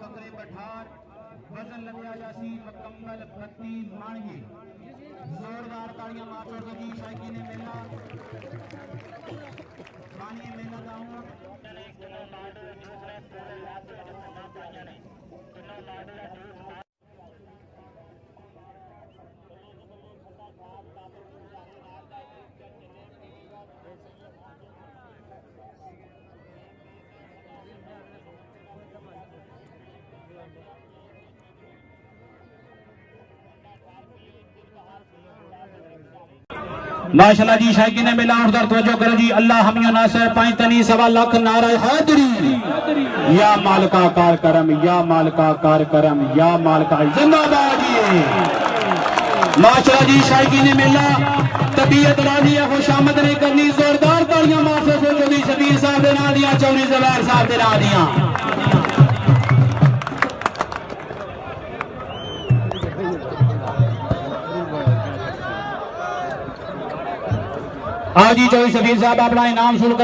बकरे पठार वजन लदिया यासीन मुकम्मल भत्ती माणगी जोरदार तालियां मार जी शायकी ने मेला मानिए मेला दाऊं माशाल्लाह जी शायकी ने मिला उधर तवज्जो करो जी अल्लाह हमिया नासर पाई तनी सवा लाख नारा हैदरी या मालिका कार करम या मालिका कार करम या मालिका जिंदाबाद जी माशाल्लाह जी शायकी ने मिला तबीयत राजी है खुशामद नहीं करनी जोरदार तालियां मार से चौधरी शबीर साहब दे नाम दिया चौधरी ज़ुबैर साहब दे नाम दिया हाँ जी चौधरी शबीर साहब अपना इनाम शुरू